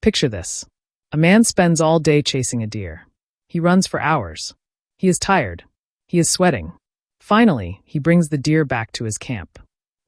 Picture this. A man spends all day chasing a deer. He runs for hours. He is tired. He is sweating. Finally, he brings the deer back to his camp.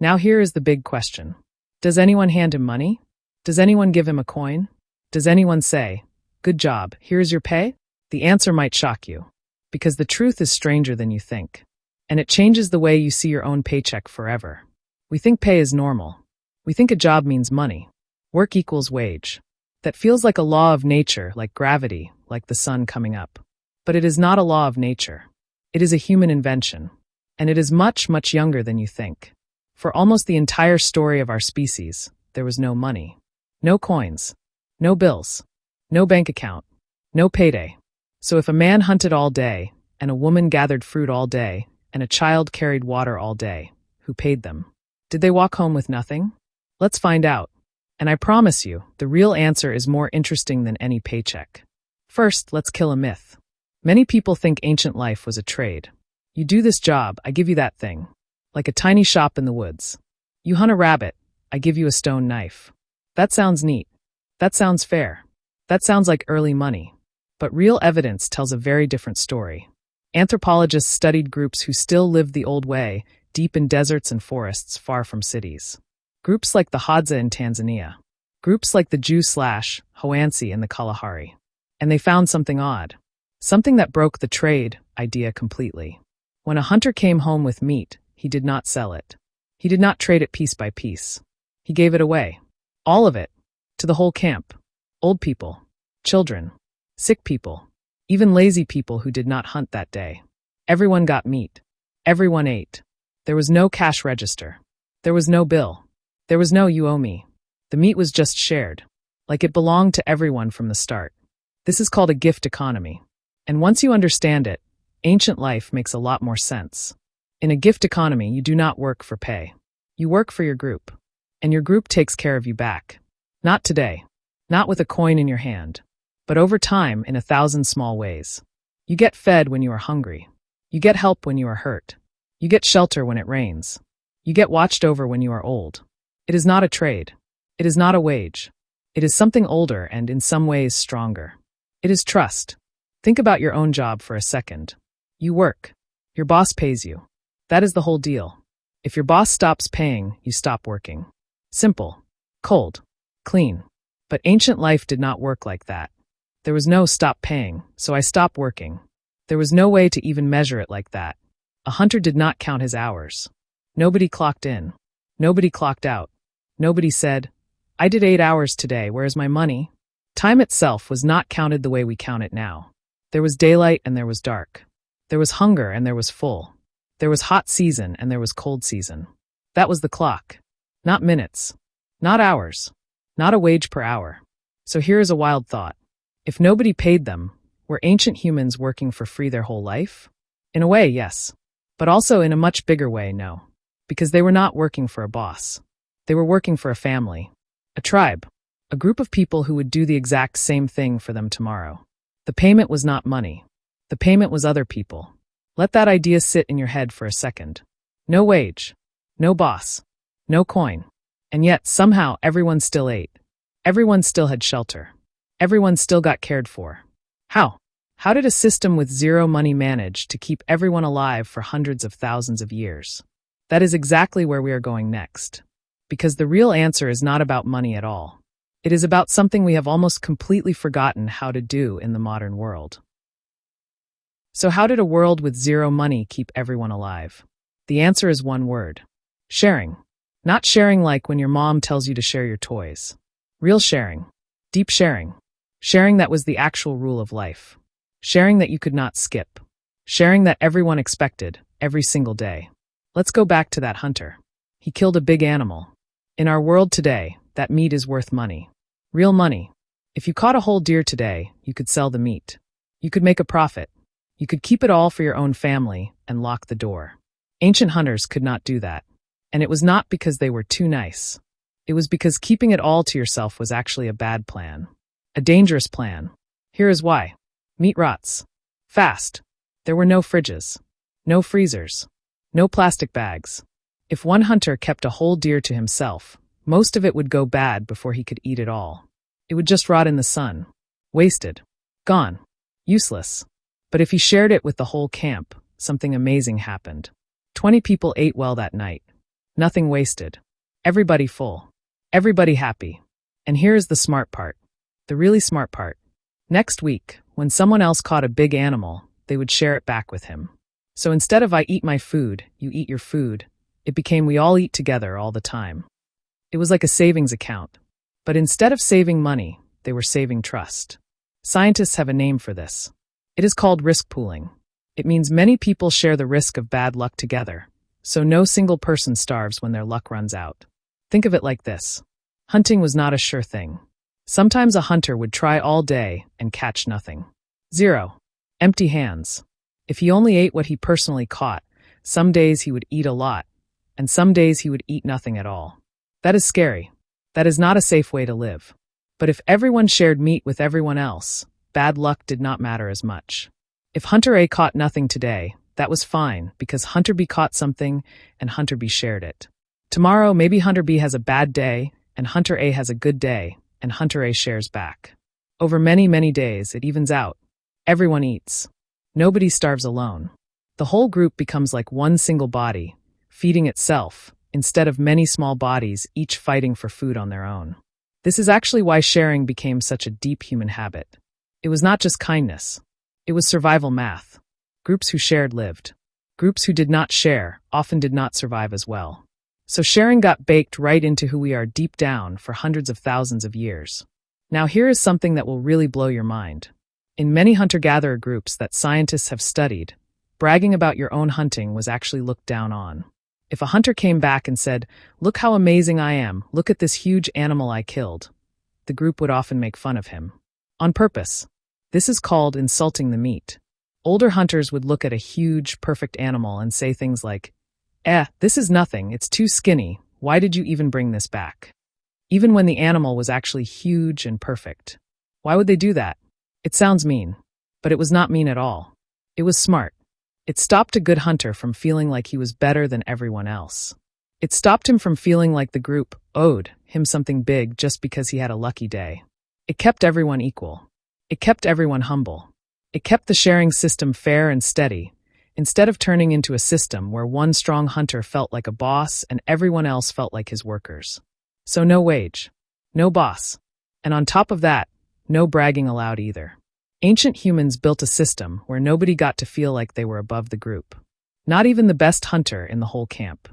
Now here is the big question. Does anyone hand him money? Does anyone give him a coin? Does anyone say, "Good job, here's your pay"? The answer might shock you. Because the truth is stranger than you think. And it changes the way you see your own paycheck forever. We think pay is normal. We think a job means money. Work equals wage. That feels like a law of nature, like gravity, like the sun coming up. But it is not a law of nature. It is a human invention. And it is much, much younger than you think. For almost the entire story of our species, there was no money. No coins. No bills. No bank account. No payday. So if a man hunted all day, and a woman gathered fruit all day, and a child carried water all day, who paid them? Did they walk home with nothing? Let's find out. And I promise you, the real answer is more interesting than any paycheck. First, let's kill a myth. Many people think ancient life was a trade. You do this job, I give you that thing. Like a tiny shop in the woods. You hunt a rabbit, I give you a stone knife. That sounds neat. That sounds fair. That sounds like early money. But real evidence tells a very different story. Anthropologists studied groups who still lived the old way, deep in deserts and forests far from cities. Groups like the Hadza in Tanzania. Groups like the Jew/Hoansi in the Kalahari. And they found something odd. Something that broke the trade idea completely. When a hunter came home with meat, he did not sell it. He did not trade it piece by piece. He gave it away. All of it. To the whole camp. Old people. Children. Sick people. Even lazy people who did not hunt that day. Everyone got meat. Everyone ate. There was no cash register. There was no bill. There was no "you owe me." The meat was just shared. Like it belonged to everyone from the start. This is called a gift economy. And once you understand it, ancient life makes a lot more sense. In a gift economy, you do not work for pay. You work for your group. And your group takes care of you back. Not today. Not with a coin in your hand. But over time in 1,000 small ways. You get fed when you are hungry. You get help when you are hurt. You get shelter when it rains. You get watched over when you are old. It is not a trade. It is not a wage. It is something older and in some ways stronger. It is trust. Think about your own job for a second. You work. Your boss pays you. That is the whole deal. If your boss stops paying, you stop working. Simple. Cold. Clean. But ancient life did not work like that. There was no stop paying, so I stopped working. There was no way to even measure it like that. A hunter did not count his hours. Nobody clocked in. Nobody clocked out. Nobody said, "I did 8 hours today, where's my money?" Time itself was not counted the way we count it now. There was daylight and there was dark. There was hunger and there was full. There was hot season and there was cold season. That was the clock. Not minutes. Not hours. Not a wage per hour. So here is a wild thought. If nobody paid them, were ancient humans working for free their whole life? In a way, yes. But also in a much bigger way, no. Because they were not working for a boss. They were working for a family. A tribe. A group of people who would do the exact same thing for them tomorrow. The payment was not money. The payment was other people. Let that idea sit in your head for a second. No wage. No boss. No coin. And yet, somehow, everyone still ate. Everyone still had shelter. Everyone still got cared for. How? How did a system with zero money manage to keep everyone alive for hundreds of thousands of years? That is exactly where we are going next. Because the real answer is not about money at all. It is about something we have almost completely forgotten how to do in the modern world. So how did a world with zero money keep everyone alive? The answer is one word. Sharing. Not sharing like when your mom tells you to share your toys. Real sharing. Deep sharing. Sharing that was the actual rule of life. Sharing that you could not skip. Sharing that everyone expected, every single day. Let's go back to that hunter. He killed a big animal. In our world today, that meat is worth money. Real money. If you caught a whole deer today, you could sell the meat. You could make a profit. You could keep it all for your own family and lock the door. Ancient hunters could not do that. And it was not because they were too nice. It was because keeping it all to yourself was actually a bad plan. A dangerous plan. Here is why. Meat rots. Fast. There were no fridges. No freezers. No plastic bags. If one hunter kept a whole deer to himself, most of it would go bad before he could eat it all. It would just rot in the sun. Wasted. Gone. Useless. But if he shared it with the whole camp, something amazing happened. 20 people ate well that night. Nothing wasted. Everybody full. Everybody happy. And here is the smart part. The really smart part. Next week, when someone else caught a big animal, they would share it back with him. So instead of I eat my food, you eat your food, it became we all eat together all the time. It was like a savings account. But instead of saving money, they were saving trust. Scientists have a name for this. It is called risk pooling. It means many people share the risk of bad luck together, so no single person starves when their luck runs out. Think of it like this. Hunting was not a sure thing. Sometimes a hunter would try all day and catch nothing. Zero. Empty hands. If he only ate what he personally caught, some days he would eat a lot, and some days he would eat nothing at all. That is scary. That is not a safe way to live. But if everyone shared meat with everyone else, bad luck did not matter as much. If Hunter A caught nothing today, that was fine because Hunter B caught something and Hunter B shared it. Tomorrow, maybe Hunter B has a bad day and Hunter A has a good day and Hunter A shares back. Over many, many days, it evens out. Everyone eats. Nobody starves alone. The whole group becomes like one single body, feeding itself, instead of many small bodies, each fighting for food on their own. This is actually why sharing became such a deep human habit. It was not just kindness. It was survival math. Groups who shared lived. Groups who did not share often did not survive as well. So sharing got baked right into who we are deep down for hundreds of thousands of years. Now here is something that will really blow your mind. In many hunter-gatherer groups that scientists have studied, bragging about your own hunting was actually looked down on. If a hunter came back and said, "Look how amazing I am, look at this huge animal I killed," the group would often make fun of him. On purpose. This is called insulting the meat. Older hunters would look at a huge, perfect animal and say things like, this is nothing, it's too skinny, why did you even bring this back? Even when the animal was actually huge and perfect. Why would they do that? It sounds mean, but it was not mean at all. It was smart. It stopped a good hunter from feeling like he was better than everyone else. It stopped him from feeling like the group owed him something big just because he had a lucky day. It kept everyone equal. It kept everyone humble. It kept the sharing system fair and steady, instead of turning into a system where one strong hunter felt like a boss and everyone else felt like his workers. So no wage, no boss, and on top of that, no bragging allowed either. Ancient humans built a system where nobody got to feel like they were above the group. Not even the best hunter in the whole camp.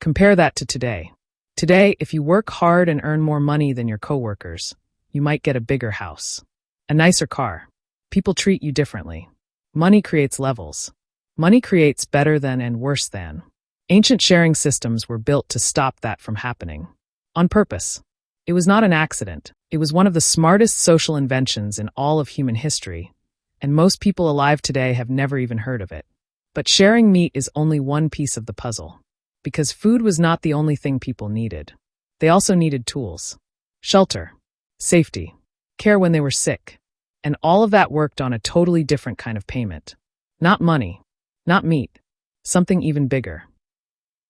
Compare that to today. Today, if you work hard and earn more money than your coworkers, you might get a bigger house, a nicer car. People treat you differently. Money creates levels. Money creates better than and worse than. Ancient sharing systems were built to stop that from happening. On purpose. It was not an accident. It was one of the smartest social inventions in all of human history, and most people alive today have never even heard of it. But sharing meat is only one piece of the puzzle. Because food was not the only thing people needed. They also needed tools, shelter, safety, care when they were sick. And all of that worked on a totally different kind of payment. Not money, not meat, something even bigger.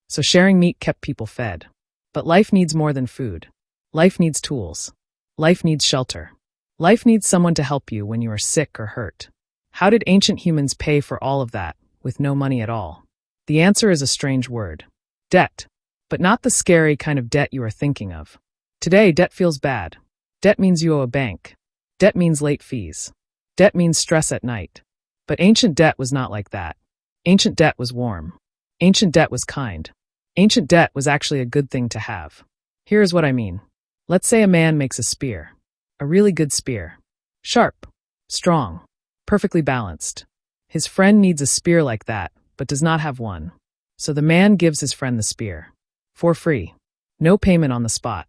So sharing meat kept people fed. But life needs more than food. Life needs tools. Life needs shelter. Life needs someone to help you when you are sick or hurt. How did ancient humans pay for all of that, with no money at all? The answer is a strange word. Debt. But not the scary kind of debt you are thinking of. Today, debt feels bad. Debt means you owe a bank. Debt means late fees. Debt means stress at night. But ancient debt was not like that. Ancient debt was warm. Ancient debt was kind. Ancient debt was actually a good thing to have. Here is what I mean. Let's say a man makes a spear. A really good spear. Sharp. Strong. Perfectly balanced. His friend needs a spear like that, but does not have one. So the man gives his friend the spear. For free. No payment on the spot.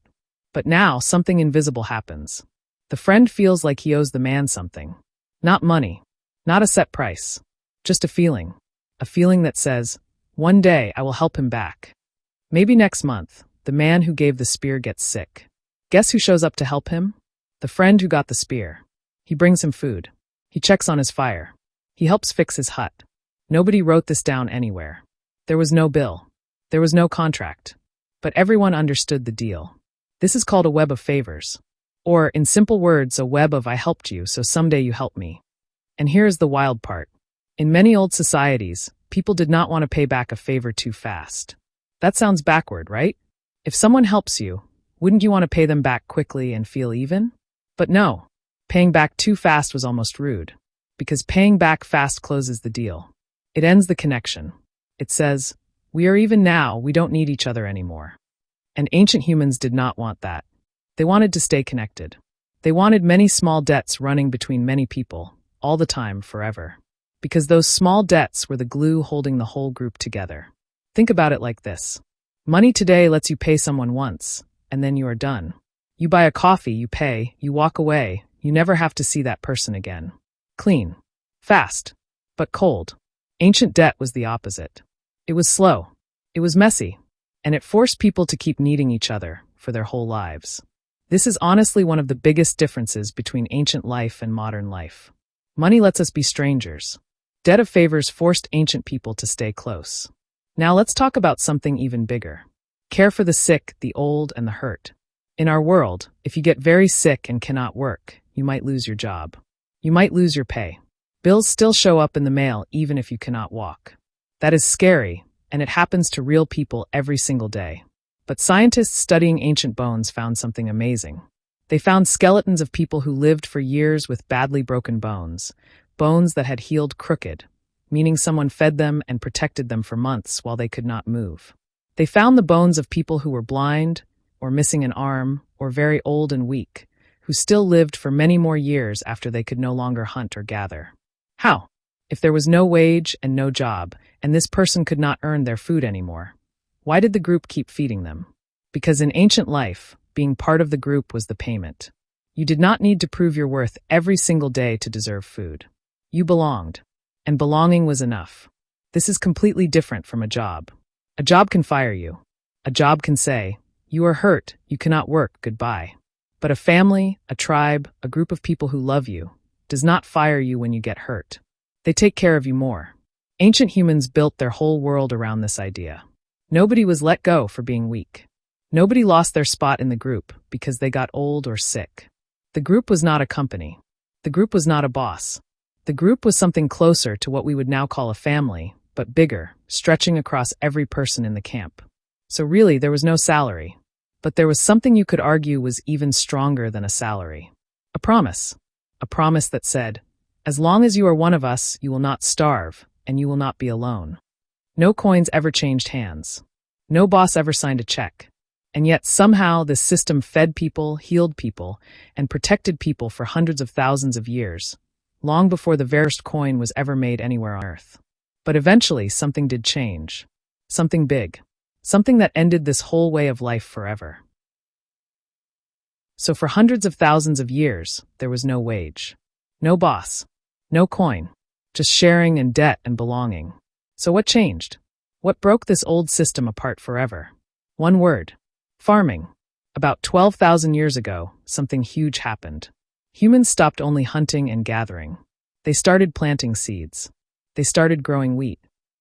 But now something invisible happens. The friend feels like he owes the man something. Not money. Not a set price. Just a feeling. A feeling that says, one day I will help him back. Maybe next month, the man who gave the spear gets sick. Guess who shows up to help him? The friend who got the spear. He brings him food. He checks on his fire. He helps fix his hut. Nobody wrote this down anywhere. There was no bill. There was no contract. But everyone understood the deal. This is called a web of favors. Or, in simple words, a web of "I helped you, so someday you help me." And here's the wild part. In many old societies, people did not want to pay back a favor too fast. That sounds backward, right? If someone helps you, wouldn't you want to pay them back quickly and feel even? But no, paying back too fast was almost rude. Because paying back fast closes the deal. It ends the connection. It says, "We are even now, we don't need each other anymore." And ancient humans did not want that. They wanted to stay connected. They wanted many small debts running between many people, all the time, forever. Because those small debts were the glue holding the whole group together. Think about it like this. Money today lets you pay someone once, and then you are done. You buy a coffee, you pay, you walk away, you never have to see that person again. Clean. Fast. But cold. Ancient debt was the opposite. It was slow. It was messy. And it forced people to keep needing each other for their whole lives. This is honestly one of the biggest differences between ancient life and modern life. Money lets us be strangers. Debt of favors forced ancient people to stay close. Now let's talk about something even bigger. Care for the sick, the old, and the hurt. In our world, if you get very sick and cannot work, you might lose your job. You might lose your pay. Bills still show up in the mail even if you cannot walk. That is scary, and it happens to real people every single day. But scientists studying ancient bones found something amazing. They found skeletons of people who lived for years with badly broken bones, bones that had healed crooked, meaning someone fed them and protected them for months while they could not move. They found the bones of people who were blind, or missing an arm, or very old and weak, who still lived for many more years after they could no longer hunt or gather. How? If there was no wage and no job, and this person could not earn their food anymore, why did the group keep feeding them? Because in ancient life, being part of the group was the payment. You did not need to prove your worth every single day to deserve food. You belonged, and belonging was enough. This is completely different from a job. A job can fire you. A job can say, "You are hurt, you cannot work, goodbye." But a family, a tribe, a group of people who love you, does not fire you when you get hurt. They take care of you more. Ancient humans built their whole world around this idea. Nobody was let go for being weak. Nobody lost their spot in the group because they got old or sick. The group was not a company. The group was not a boss. The group was something closer to what we would now call a family, but bigger, stretching across every person in the camp. So really, there was no salary. But there was something you could argue was even stronger than a salary. A promise. A promise that said, "As long as you are one of us, you will not starve, and you will not be alone." No coins ever changed hands. No boss ever signed a check. And yet somehow this system fed people, healed people, and protected people for hundreds of thousands of years, long before the first coin was ever made anywhere on Earth. But eventually something did change. Something big. Something that ended this whole way of life forever. So for hundreds of thousands of years, there was no wage. No boss. No coin. Just sharing and debt and belonging. So what changed? What broke this old system apart forever? One word. Farming. About 12,000 years ago, something huge happened. Humans stopped only hunting and gathering. They started planting seeds. They started growing wheat.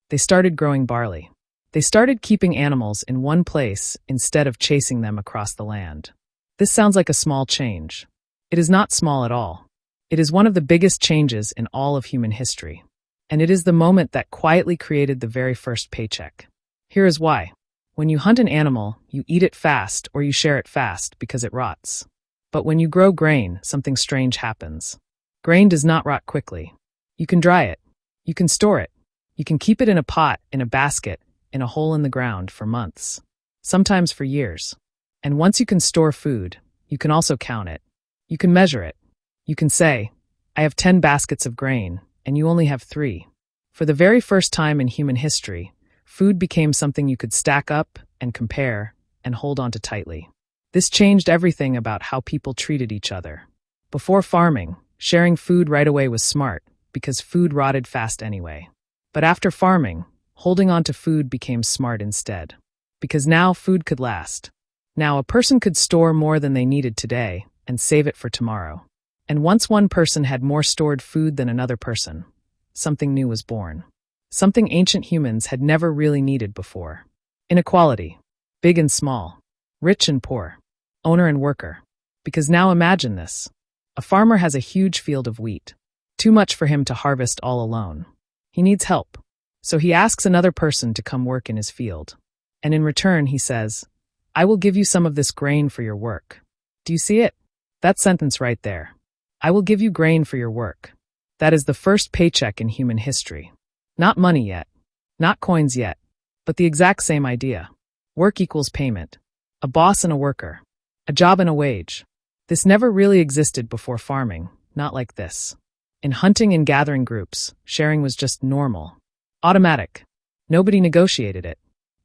They started growing barley. They started keeping animals in one place instead of chasing them across the land. This sounds like a small change. It is not small at all. It is one of the biggest changes in all of human history. And it is the moment that quietly created the very first paycheck. Here is why. When you hunt an animal, you eat it fast or you share it fast because it rots. But when you grow grain, something strange happens. Grain does not rot quickly. You can dry it. You can store it. You can keep it in a pot, in a basket, in a hole in the ground for months. Sometimes for years. And once you can store food, you can also count it. You can measure it. You can say, "I have 10 baskets of grain, and you only have 3. For the very first time in human history, food became something you could stack up and compare and hold onto tightly. This changed everything about how people treated each other. Before farming, sharing food right away was smart because food rotted fast anyway. But after farming, holding on to food became smart instead. Because now food could last. Now a person could store more than they needed today and save it for tomorrow. And once one person had more stored food than another person, something new was born. Something ancient humans had never really needed before. Inequality. Big and small. Rich and poor. Owner and worker. Because now imagine this. A farmer has a huge field of wheat. Too much for him to harvest all alone. He needs help. So he asks another person to come work in his field. And in return, he says, "I will give you some of this grain for your work." Do you see it? That sentence right there. I will give you grain for your work. That is the first paycheck in human history. Not money yet. Not coins yet. But the exact same idea. Work equals payment. A boss and a worker. A job and a wage. This never really existed before farming, not like this. In hunting and gathering groups, sharing was just normal. Automatic. Nobody negotiated it.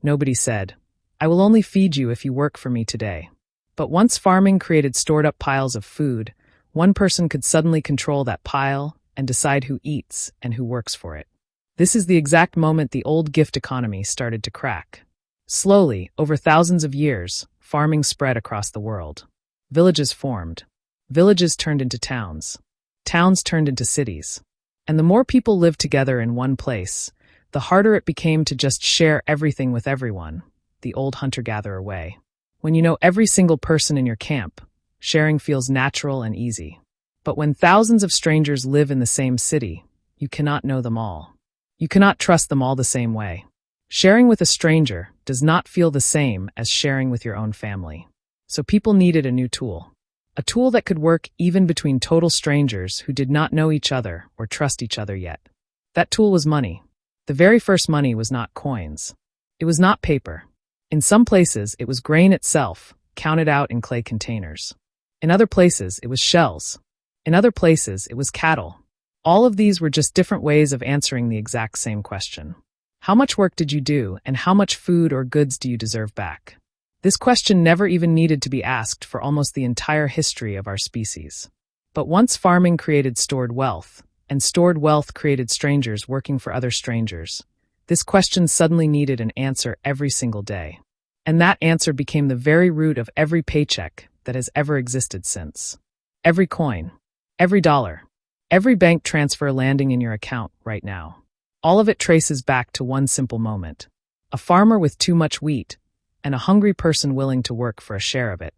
Nobody said, "I will only feed you if you work for me today." But once farming created stored-up piles of food, one person could suddenly control that pile and decide who eats and who works for it. This is the exact moment the old gift economy started to crack. Slowly, over thousands of years, farming spread across the world. Villages formed. Villages turned into towns. Towns turned into cities. And the more people lived together in one place, the harder it became to just share everything with everyone, the old hunter-gatherer way. When you know every single person in your camp, sharing feels natural and easy. But when thousands of strangers live in the same city, you cannot know them all. You cannot trust them all the same way. Sharing with a stranger does not feel the same as sharing with your own family. So people needed a new tool. A tool that could work even between total strangers who did not know each other or trust each other yet. That tool was money. The very first money was not coins. It was not paper. In some places, it was grain itself, counted out in clay containers. In other places, it was shells. In other places, it was cattle. All of these were just different ways of answering the exact same question. How much work did you do, and how much food or goods do you deserve back? This question never even needed to be asked for almost the entire history of our species. But once farming created stored wealth, and stored wealth created strangers working for other strangers, this question suddenly needed an answer every single day. And that answer became the very root of every paycheck that has ever existed since. Every coin, every dollar, every bank transfer landing in your account right now. All of it traces back to one simple moment. A farmer with too much wheat, and a hungry person willing to work for a share of it.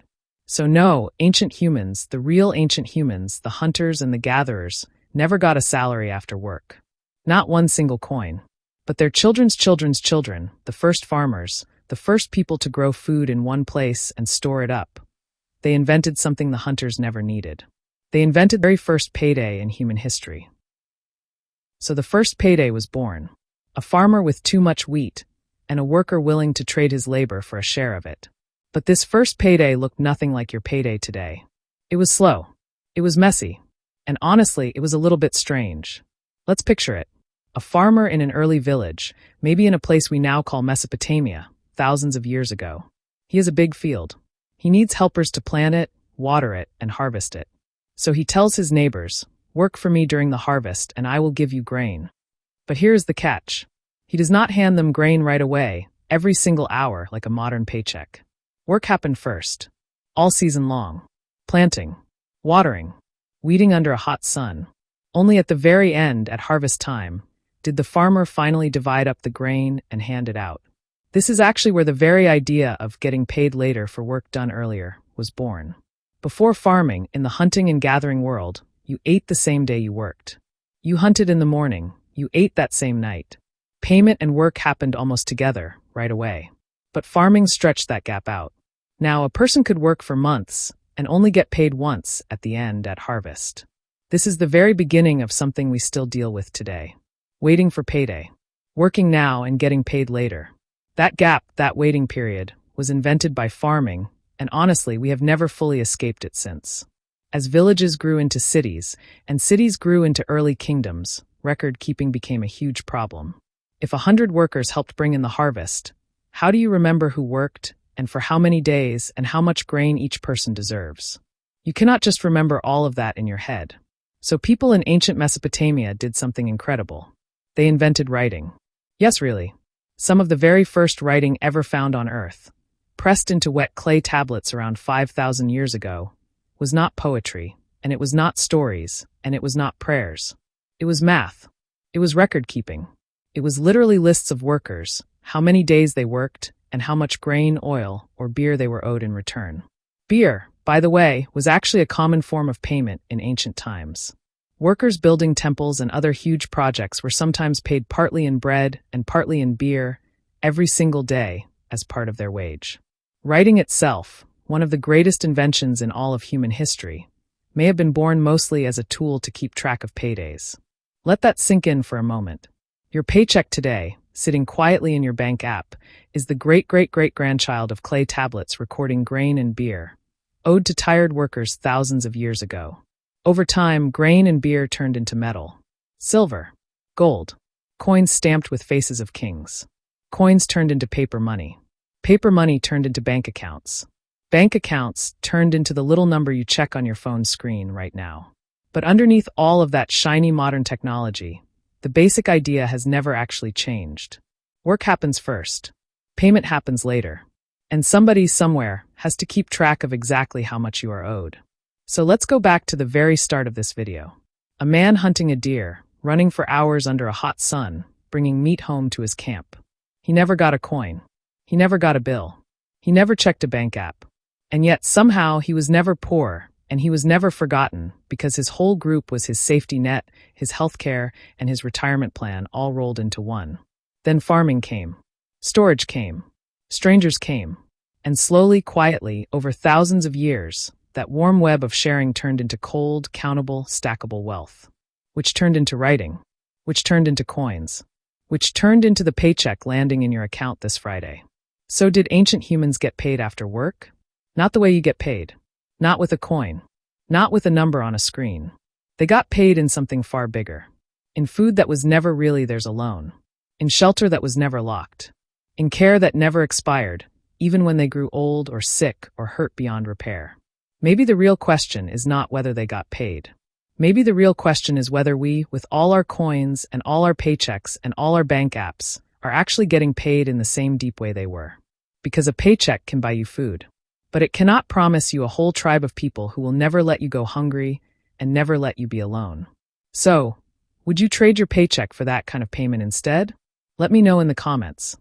So no, ancient humans, the real ancient humans, the hunters and the gatherers, never got a salary after work. Not one single coin. But their children's children's children, the first farmers, the first people to grow food in one place and store it up. They invented something the hunters never needed. They invented the very first payday in human history. So the first payday was born. A farmer with too much wheat, and a worker willing to trade his labor for a share of it. But this first payday looked nothing like your payday today. It was slow. It was messy. And honestly, it was a little bit strange. Let's picture it. A farmer in an early village, maybe in a place we now call Mesopotamia, thousands of years ago. He has a big field. He needs helpers to plant it, water it, and harvest it. So he tells his neighbors, "Work for me during the harvest, and I will give you grain." But here is the catch. He does not hand them grain right away, every single hour like a modern paycheck. Work happened first. All season long. Planting. Watering. Weeding under a hot sun. Only at the very end, at harvest time, did the farmer finally divide up the grain and hand it out. This is actually where the very idea of getting paid later for work done earlier was born. Before farming, in the hunting and gathering world, you ate the same day you worked. You hunted in the morning, you ate that same night. Payment and work happened almost together, right away. But farming stretched that gap out. Now, a person could work for months and only get paid once at the end at harvest. This is the very beginning of something we still deal with today. Waiting for payday. Working now and getting paid later. That gap, that waiting period, was invented by farming, and honestly, we have never fully escaped it since. As villages grew into cities, and cities grew into early kingdoms, record-keeping became a huge problem. If 100 workers helped bring in the harvest, how do you remember who worked, and for how many days, and how much grain each person deserves? You cannot just remember all of that in your head. So people in ancient Mesopotamia did something incredible. They invented writing. Yes, really. Some of the very first writing ever found on Earth, pressed into wet clay tablets around 5,000 years ago, was not poetry, and it was not stories, and it was not prayers. It was math. It was record-keeping. It was literally lists of workers, how many days they worked, and how much grain, oil, or beer they were owed in return. Beer, by the way, was actually a common form of payment in ancient times. Workers building temples and other huge projects were sometimes paid partly in bread and partly in beer every single day as part of their wage. Writing itself, one of the greatest inventions in all of human history, may have been born mostly as a tool to keep track of paydays. Let that sink in for a moment. Your paycheck today, sitting quietly in your bank app, is the great-great-great-grandchild of clay tablets recording grain and beer, owed to tired workers thousands of years ago. Over time, grain and beer turned into metal, silver, gold, coins stamped with faces of kings. Coins turned into paper money. Paper money turned into bank accounts. Bank accounts turned into the little number you check on your phone screen right now. But underneath all of that shiny modern technology, the basic idea has never actually changed. Work happens first. Payment happens later. And somebody somewhere has to keep track of exactly how much you are owed. So let's go back to the very start of this video. A man hunting a deer, running for hours under a hot sun, bringing meat home to his camp. He never got a coin. He never got a bill. He never checked a bank app. And yet somehow he was never poor, and he was never forgotten because his whole group was his safety net, his health care, and his retirement plan all rolled into one. Then farming came. Storage came. Strangers came. And slowly, quietly, over thousands of years, that warm web of sharing turned into cold, countable, stackable wealth, which turned into writing, which turned into coins, which turned into the paycheck landing in your account this Friday. So did ancient humans get paid after work? Not the way you get paid. Not with a coin. Not with a number on a screen. They got paid in something far bigger. In food that was never really theirs alone. In shelter that was never locked. In care that never expired, even when they grew old or sick or hurt beyond repair. Maybe the real question is not whether they got paid. Maybe the real question is whether we, with all our coins and all our paychecks and all our bank apps, are actually getting paid in the same deep way they were. Because a paycheck can buy you food, but it cannot promise you a whole tribe of people who will never let you go hungry and never let you be alone. So, would you trade your paycheck for that kind of payment instead? Let me know in the comments.